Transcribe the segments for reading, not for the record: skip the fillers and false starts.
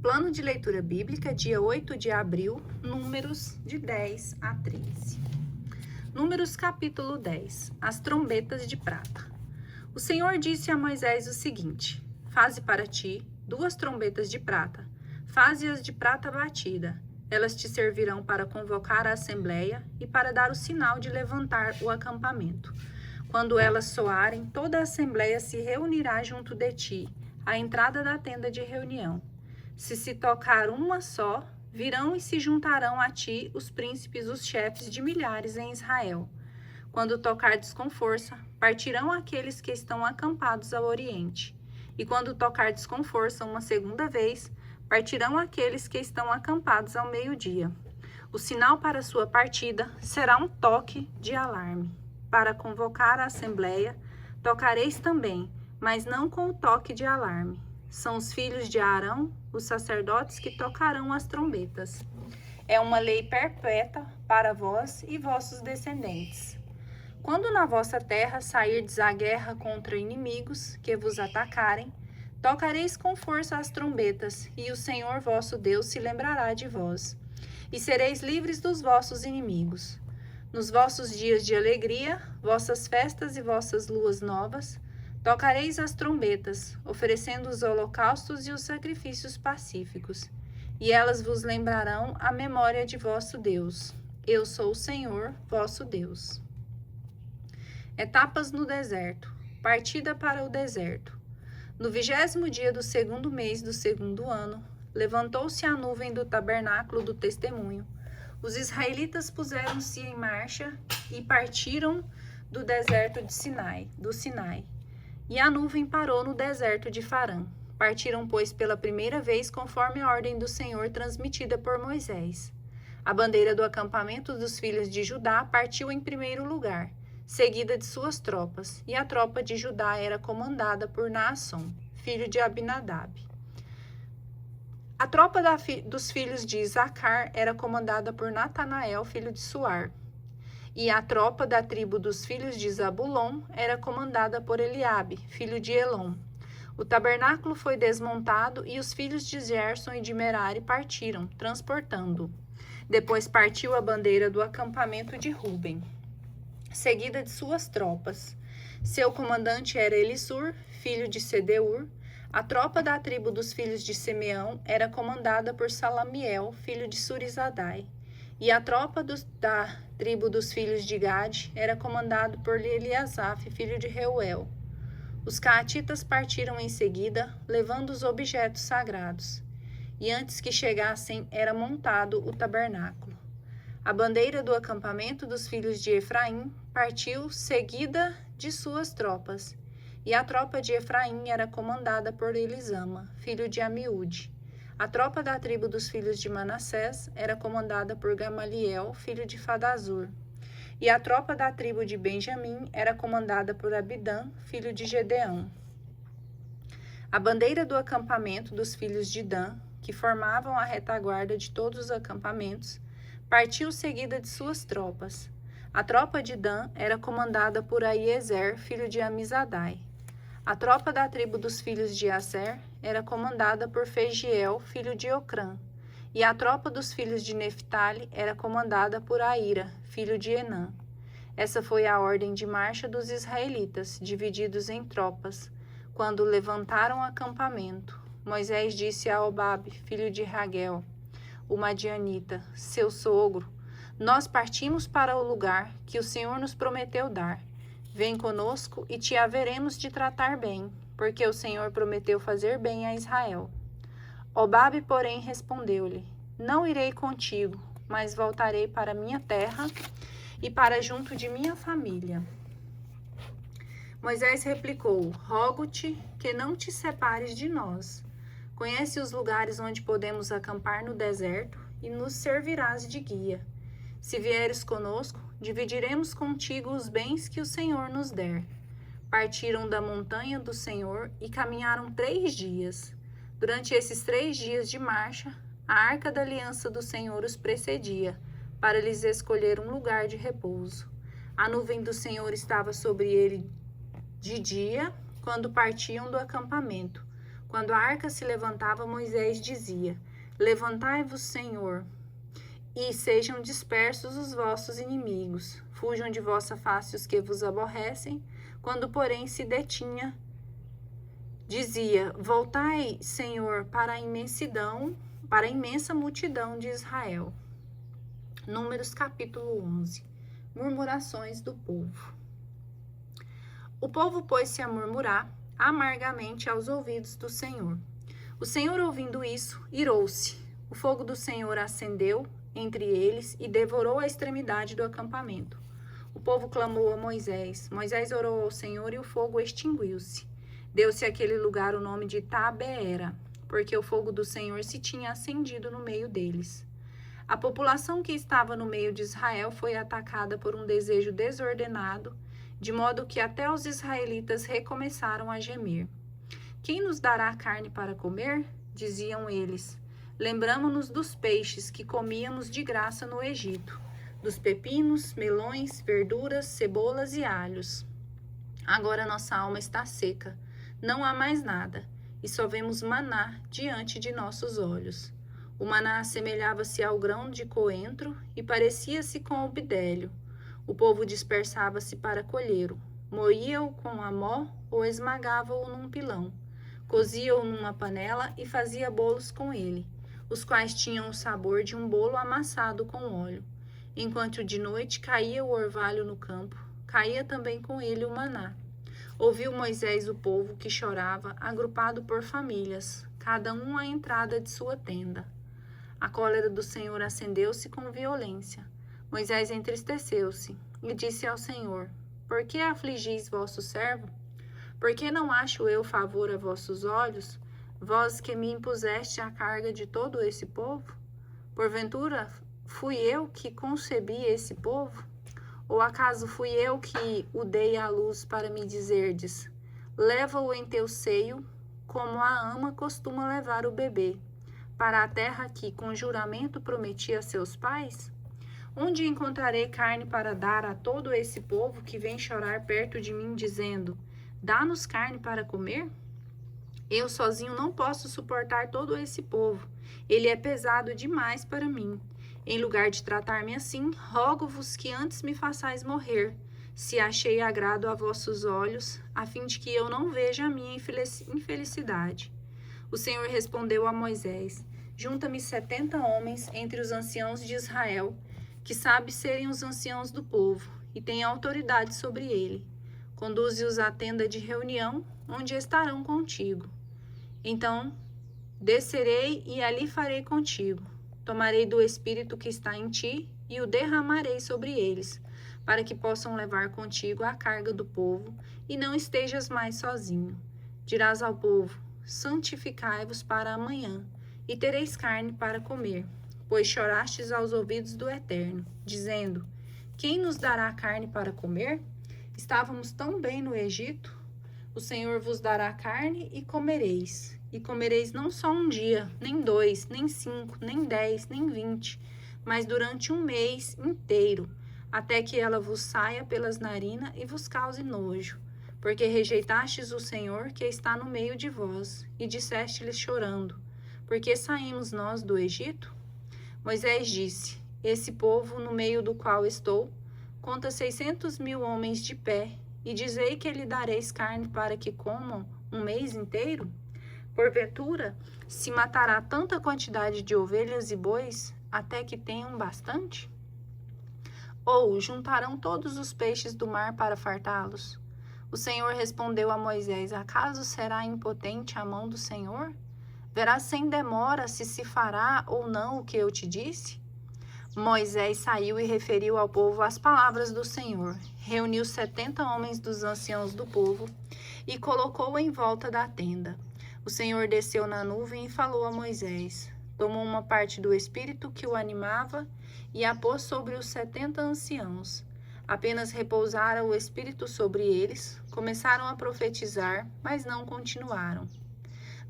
Plano de leitura bíblica, dia 8 de abril, Números de 10 a 13. Números capítulo 10, as trombetas de prata. O Senhor disse a Moisés o seguinte: faze para ti 2 trombetas de prata, faze-as de prata batida. Elas te servirão para convocar a assembleia e para dar o sinal de levantar o acampamento. Quando elas soarem, toda a assembleia se reunirá junto de ti, à entrada da tenda de reunião. Se tocar uma só, virão e se juntarão a ti os príncipes, os chefes de milhares em Israel. Quando tocardes com força, partirão aqueles que estão acampados ao oriente. E quando tocardes com força uma segunda vez, partirão aqueles que estão acampados ao meio-dia. O sinal para sua partida será um toque de alarme. Para convocar a assembleia, tocareis também, mas não com o toque de alarme. São os filhos de Arão, os sacerdotes, que tocarão as trombetas. É uma lei perpétua para vós e vossos descendentes. Quando na vossa terra sairdes à guerra contra inimigos que vos atacarem, tocareis com força as trombetas, e o Senhor vosso Deus se lembrará de vós, e sereis livres dos vossos inimigos. Nos vossos dias de alegria, vossas festas e vossas luas novas, tocareis as trombetas, oferecendo os holocaustos e os sacrifícios pacíficos, e elas vos lembrarão a memória de vosso Deus. Eu sou o Senhor, vosso Deus. Etapas no deserto. Partida para o deserto. No 20º dia do 2º mês do 2º ano, levantou-se a nuvem do tabernáculo do testemunho. Os israelitas puseram-se em marcha e partiram do deserto do Sinai. E a nuvem parou no deserto de Farã. Partiram, pois, pela primeira vez, conforme a ordem do Senhor transmitida por Moisés. A bandeira do acampamento dos filhos de Judá partiu em primeiro lugar, seguida de suas tropas, e a tropa de Judá era comandada por Naasson, filho de Abinadab. A tropa dos filhos de Isacar era comandada por Natanael, filho de Suar. E a tropa da tribo dos filhos de Zabulon era comandada por Eliabe, filho de Elon. O tabernáculo foi desmontado e os filhos de Gerson e de Merari partiram, transportando-o. Depois partiu a bandeira do acampamento de Ruben, seguida de suas tropas. Seu comandante era Elisur, filho de Sedeur. A tropa da tribo dos filhos de Simeão era comandada por Salamiel, filho de Surizadai. E a tropa da tribo dos filhos de Gade era comandada por Eliasaf, filho de Reuel. Os caatitas partiram em seguida, levando os objetos sagrados. E antes que chegassem, era montado o tabernáculo. A bandeira do acampamento dos filhos de Efraim partiu, seguida de suas tropas. E a tropa de Efraim era comandada por Elisama, filho de Amiúde. A tropa da tribo dos filhos de Manassés era comandada por Gamaliel, filho de Fadazur. E a tropa da tribo de Benjamim era comandada por Abidã, filho de Gedeão. A bandeira do acampamento dos filhos de Dan, que formavam a retaguarda de todos os acampamentos, partiu seguida de suas tropas. A tropa de Dan era comandada por Aiezer, filho de Amizadai. A tropa da tribo dos filhos de Aser era comandada por Fegiel, filho de Ocrã. E a tropa dos filhos de Neftali era comandada por Aira, filho de Enã. Essa foi a ordem de marcha dos israelitas, divididos em tropas, quando levantaram acampamento. Moisés disse a Obabe, filho de Raguel, o madianita, seu sogro: nós partimos para o lugar que o Senhor nos prometeu dar. Vem conosco e te haveremos de tratar bem, porque o Senhor prometeu fazer bem a Israel. Obabe, porém, respondeu-lhe: não irei contigo, mas voltarei para minha terra e para junto de minha família. Moisés replicou: rogo-te que não te separes de nós. Conhece os lugares onde podemos acampar no deserto e nos servirás de guia. Se vieres conosco, dividiremos contigo os bens que o Senhor nos der. Partiram da montanha do Senhor e caminharam 3 dias. Durante esses 3 dias de marcha, a arca da aliança do Senhor os precedia, para lhes escolher um lugar de repouso. A nuvem do Senhor estava sobre ele de dia, quando partiam do acampamento. Quando a arca se levantava, Moisés dizia: Levantai-vos, Senhor, e sejam dispersos os vossos inimigos. Fujam de vossa face os que vos aborrecem. Quando, porém, se detinha, dizia: Voltai, Senhor, para a imensa multidão de Israel. Números capítulo 11. Murmurações do povo. O povo pôs-se a murmurar amargamente aos ouvidos do Senhor. O Senhor, ouvindo isso, irou-se. O fogo do Senhor acendeu entre eles e devorou a extremidade do acampamento. O povo clamou a Moisés. Moisés orou ao Senhor e o fogo extinguiu-se. Deu-se àquele lugar o nome de Tabeera, porque o fogo do Senhor se tinha acendido no meio deles. A população que estava no meio de Israel foi atacada por um desejo desordenado, de modo que até os israelitas recomeçaram a gemer. Quem nos dará carne para comer? Diziam eles. Lembramo-nos dos peixes que comíamos de graça no Egito, dos pepinos, melões, verduras, cebolas e alhos. Agora nossa alma está seca, não há mais nada, e só vemos maná diante de nossos olhos. O maná assemelhava-se ao grão de coentro e parecia-se com o bidélio. O povo dispersava-se para colhê-lo, moía-o com a mó ou esmagava-o num pilão, cozia-o numa panela e fazia bolos com ele, os quais tinham o sabor de um bolo amassado com óleo. Enquanto de noite caía o orvalho no campo, caía também com ele o maná. Ouviu Moisés o povo que chorava, agrupado por famílias, cada um à entrada de sua tenda. A cólera do Senhor acendeu-se com violência. Moisés entristeceu-se e disse ao Senhor: Por que afligis vosso servo? Por que não acho eu favor a vossos olhos, vós que me impuseste a carga de todo esse povo? Porventura fui eu que concebi esse povo? Ou acaso fui eu que o dei à luz para me dizerdes: Leva-o em teu seio, como a ama costuma levar o bebê, para a terra que com juramento prometi a seus pais? Onde encontrarei carne para dar a todo esse povo que vem chorar perto de mim, dizendo: Dá-nos carne para comer? Eu sozinho não posso suportar todo esse povo. Ele é pesado demais para mim. Em lugar de tratar-me assim, rogo-vos que antes me façais morrer, se achei agrado a vossos olhos, a fim de que eu não veja a minha infelicidade. O Senhor respondeu a Moisés: Junta-me 70 homens entre os anciãos de Israel, que sabe serem os anciãos do povo, e têm autoridade sobre ele. Conduze-os à tenda de reunião, onde estarão contigo. Então descerei e ali farei contigo. Tomarei do Espírito que está em ti e o derramarei sobre eles, para que possam levar contigo a carga do povo, e não estejas mais sozinho. Dirás ao povo: Santificai-vos para amanhã, e tereis carne para comer, pois chorastes aos ouvidos do Eterno, dizendo: Quem nos dará carne para comer? Estávamos tão bem no Egito. O Senhor vos dará carne e comereis não só um dia, nem 2, nem 5, nem 10, nem 20, mas durante um mês inteiro, até que ela vos saia pelas narinas e vos cause nojo, porque rejeitastes o Senhor que está no meio de vós, e disseste-lhes chorando: Por que saímos nós do Egito? Moisés disse: Esse povo no meio do qual estou conta 600.000 homens de pé, e dizei que lhe dareis carne para que comam um mês inteiro? Porventura, se matará tanta quantidade de ovelhas e bois, até que tenham bastante? Ou juntarão todos os peixes do mar para fartá-los? O Senhor respondeu a Moisés: Acaso será impotente a mão do Senhor? Verás sem demora se fará ou não o que eu te disse? Moisés saiu e referiu ao povo as palavras do Senhor. Reuniu 70 homens dos anciãos do povo e colocou em volta da tenda. O Senhor desceu na nuvem e falou a Moisés. Tomou uma parte do espírito que o animava e a pôs sobre os 70 anciãos. Apenas repousara o espírito sobre eles, começaram a profetizar, mas não continuaram.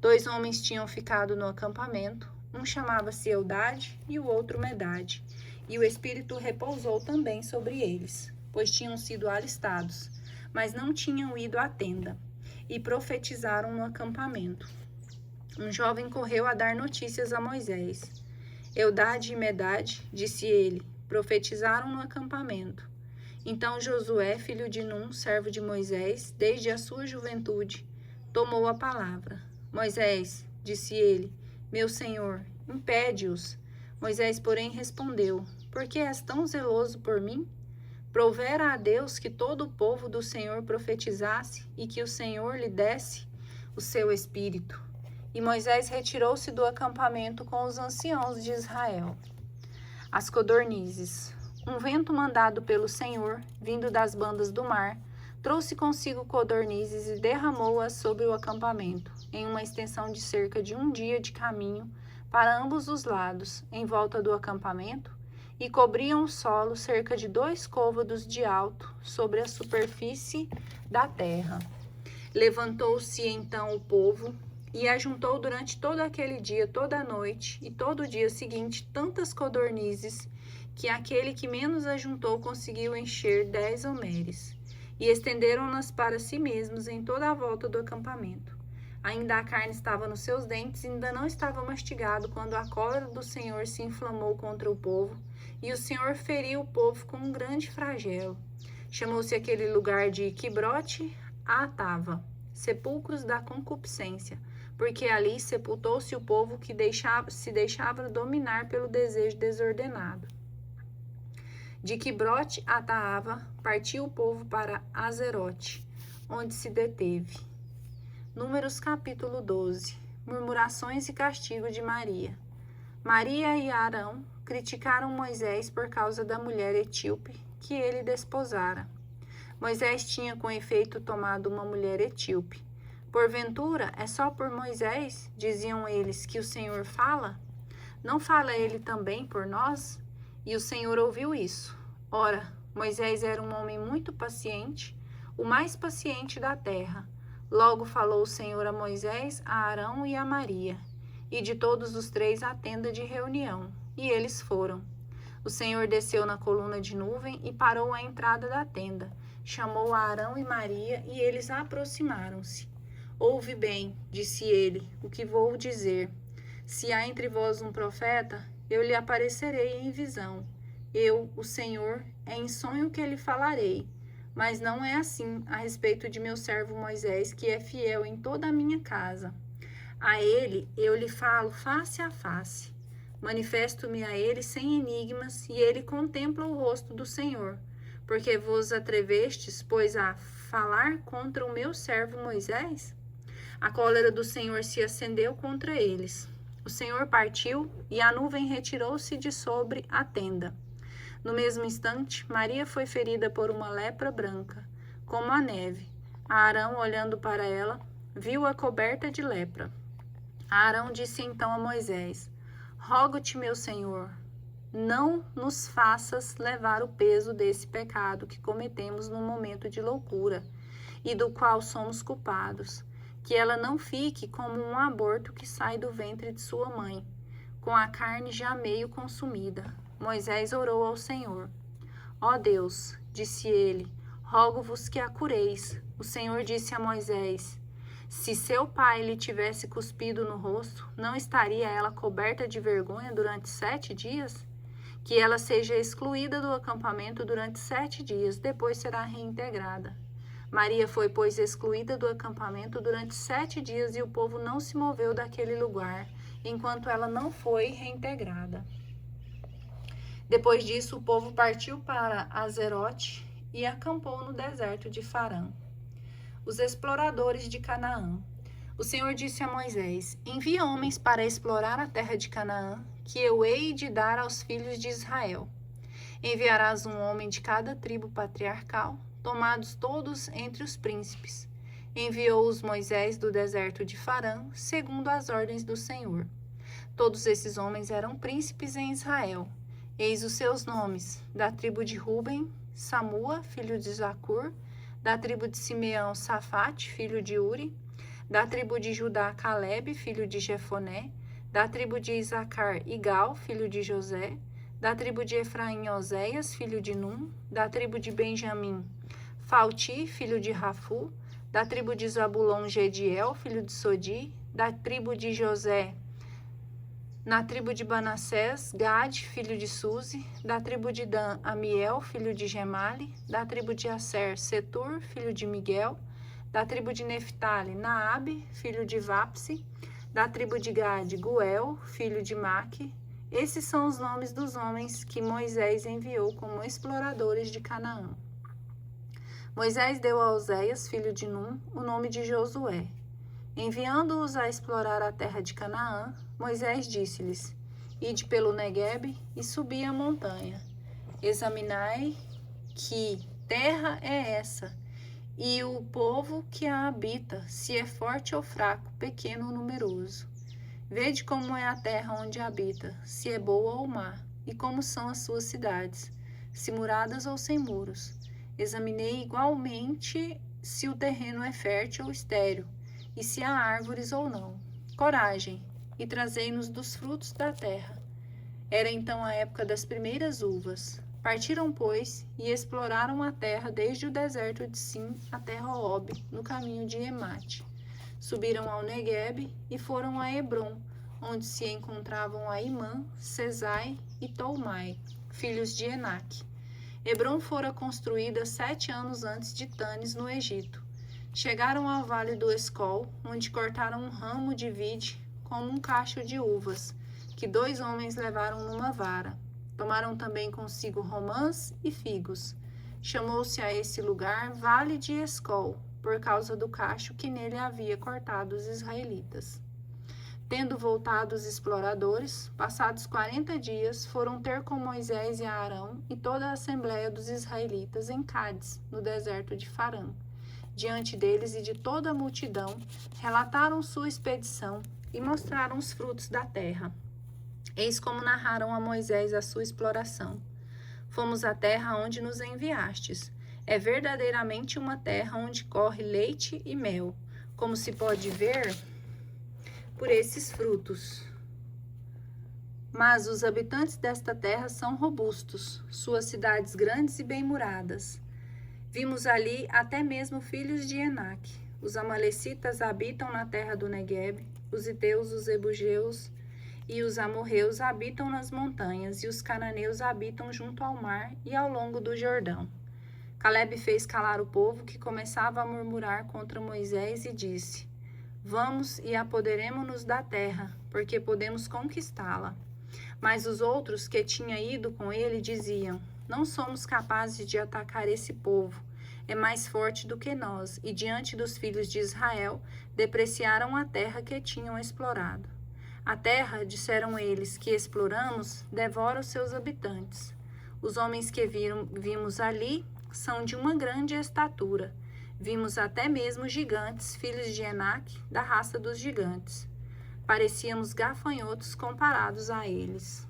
2 homens tinham ficado no acampamento, um chamava-se Eldade e o outro Medade, e o Espírito repousou também sobre eles, pois tinham sido alistados, mas não tinham ido à tenda, e profetizaram no acampamento. um jovem correu a dar notícias a Moisés. Eldade e Medade, disse ele, profetizaram no acampamento. Então Josué, filho de Num, servo de Moisés, desde a sua juventude, tomou a palavra. Moisés, disse ele, meu senhor, impede-os. Moisés, porém, respondeu, por que és tão zeloso por mim? Provera a Deus que todo o povo do Senhor profetizasse e que o Senhor lhe desse o seu espírito. E Moisés retirou-se do acampamento com os anciãos de Israel. As codornizes. Um vento mandado pelo Senhor, vindo das bandas do mar, trouxe consigo codornizes e derramou-as sobre o acampamento, em uma extensão de cerca de um dia de caminho, para ambos os lados, em volta do acampamento, e cobriam o solo cerca de 2 côvados de alto sobre a superfície da terra. Levantou-se então o povo e ajuntou durante todo aquele dia, toda a noite e todo o dia seguinte tantas codornizes que aquele que menos ajuntou conseguiu encher 10 homeres, e estenderam-nas para si mesmos em toda a volta do acampamento. Ainda a carne estava nos seus dentes e ainda não estava mastigado quando a cólera do Senhor se inflamou contra o povo, e o Senhor feriu o povo com um grande flagelo. Chamou-se aquele lugar de Quibrote Atava, sepulcros da concupiscência, porque ali sepultou-se o povo que se deixava dominar pelo desejo desordenado. De Quibrote Ataava partiu o povo para Azerote, onde se deteve. Números capítulo 12. Murmurações e castigo de Maria. Maria e Arão criticaram Moisés por causa da mulher etíope que ele desposara. Moisés tinha com efeito tomado uma mulher etíope. Porventura, é só por Moisés, diziam eles, que o Senhor fala? Não fala ele também por nós? E o Senhor ouviu isso. Ora, Moisés era um homem muito paciente, o mais paciente da terra. Logo falou o Senhor a Moisés, a Arão e a Maria, e de todos os 3 à tenda de reunião, e eles foram. O Senhor desceu na coluna de nuvem e parou à entrada da tenda, chamou a Arão e Maria, e eles aproximaram-se. Ouve bem, disse ele, o que vou dizer. Se há entre vós um profeta, eu lhe aparecerei em visão. Eu, o Senhor, é em sonho que lhe falarei. Mas não é assim a respeito de meu servo Moisés, que é fiel em toda a minha casa. A ele eu lhe falo face a face. Manifesto-me a ele sem enigmas, e ele contempla o rosto do Senhor. Porque vos atrevestes, pois, a falar contra o meu servo Moisés? A cólera do Senhor se acendeu contra eles. O Senhor partiu, e a nuvem retirou-se de sobre a tenda. No mesmo instante, Maria foi ferida por uma lepra branca, como a neve. Arão, olhando para ela, viu-a coberta de lepra. Arão disse então a Moisés: Rogo-te, meu senhor, não nos faças levar o peso desse pecado que cometemos num momento de loucura e do qual somos culpados, que ela não fique como um aborto que sai do ventre de sua mãe, com a carne já meio consumida. Moisés orou ao Senhor. Ó Deus, disse ele, rogo-vos que a cureis. O Senhor disse a Moisés: Se seu pai lhe tivesse cuspido no rosto, não estaria ela coberta de vergonha durante 7 dias? Que ela seja excluída do acampamento durante 7 dias, depois será reintegrada. Maria foi, pois, excluída do acampamento durante 7 dias, e o povo não se moveu daquele lugar, enquanto ela não foi reintegrada. Depois disso, o povo partiu para Azerote e acampou no deserto de Farã. Os exploradores de Canaã. O Senhor disse a Moisés: Envia homens para explorar a terra de Canaã, que eu hei de dar aos filhos de Israel. Enviarás um homem de cada tribo patriarcal, tomados todos entre os príncipes. Enviou-os Moisés do deserto de Farã, segundo as ordens do Senhor. Todos esses homens eram príncipes em Israel. Eis os seus nomes: da tribo de Ruben, Samua, filho de Zacur; da tribo de Simeão, Safate, filho de Uri; da tribo de Judá, Calebe, filho de Jefoné; da tribo de Isacar, Igal, filho de José; da tribo de Efraim, Oséias, filho de Num; da tribo de Benjamim, Falti, filho de Rafu; Da tribo de Zabulon, Gediel, filho de Sodi. Da tribo de José, na tribo de Manassés, Gade, filho de Suzi. Da tribo de Dan, Amiel, filho de Gemali. Da tribo de Asser, Setur, filho de Miguel. Da tribo de Neftali, Naabe, filho de Vapsi. Da tribo de Gade, Guel, filho de Maque. Esses são os nomes dos homens que Moisés enviou como exploradores de Canaã. Moisés deu a Oséias, filho de Num, o nome de Josué. Enviando-os a explorar a terra de Canaã, Moisés disse-lhes: Ide pelo Neguebe e subi a montanha. Examinai que terra é essa, e o povo que a habita, se é forte ou fraco, pequeno ou numeroso. Vede como é a terra onde habita, se é boa ou má, e como são as suas cidades, se muradas ou sem muros. Examinei igualmente se o terreno é fértil ou estéril, e se há árvores ou não. Coragem, e trazei-nos dos frutos da terra. Era então a época das primeiras uvas. Partiram, pois, e exploraram a terra desde o deserto de Sim até Reob, no caminho de Emate. Subiram ao Neguebe e foram a Hebrom, onde se encontravam Aimã, Sesai e Tolmai, filhos de Enaque. Hebrom fora construída 7 anos antes de Tanes, no Egito. Chegaram ao vale do Escol, onde cortaram um ramo de vide como um cacho de uvas, que 2 homens levaram numa vara. Tomaram também consigo romãs e figos. Chamou-se a esse lugar Vale de Escol, por causa do cacho que nele havia cortado os israelitas. Tendo voltado os exploradores, passados 40 dias, foram ter com Moisés e Arão e toda a assembleia dos israelitas em Cádiz, no deserto de Farã. Diante deles e de toda a multidão, relataram sua expedição e mostraram os frutos da terra. Eis como narraram a Moisés a sua exploração. Fomos à terra onde nos enviastes. É verdadeiramente uma terra onde corre leite e mel, como se pode ver por esses frutos. Mas os habitantes desta terra são robustos, suas cidades grandes e bem muradas. Vimos ali até mesmo filhos de Enaque. Os amalecitas habitam na terra do Neguebe, os heteus, os ebugeus e os amorreus habitam nas montanhas, e os cananeus habitam junto ao mar e ao longo do Jordão. Calebe fez calar o povo, que começava a murmurar contra Moisés, e disse: Vamos e apoderemo-nos da terra, porque podemos conquistá-la. Mas os outros que tinham ido com ele diziam: Não somos capazes de atacar esse povo, é mais forte do que nós, e diante dos filhos de Israel depreciaram a terra que tinham explorado. A terra, disseram eles, que exploramos, devora os seus habitantes. Os homens que vimos ali são de uma grande estatura. Vimos até mesmo gigantes, filhos de Enaque, da raça dos gigantes. Parecíamos gafanhotos comparados a eles.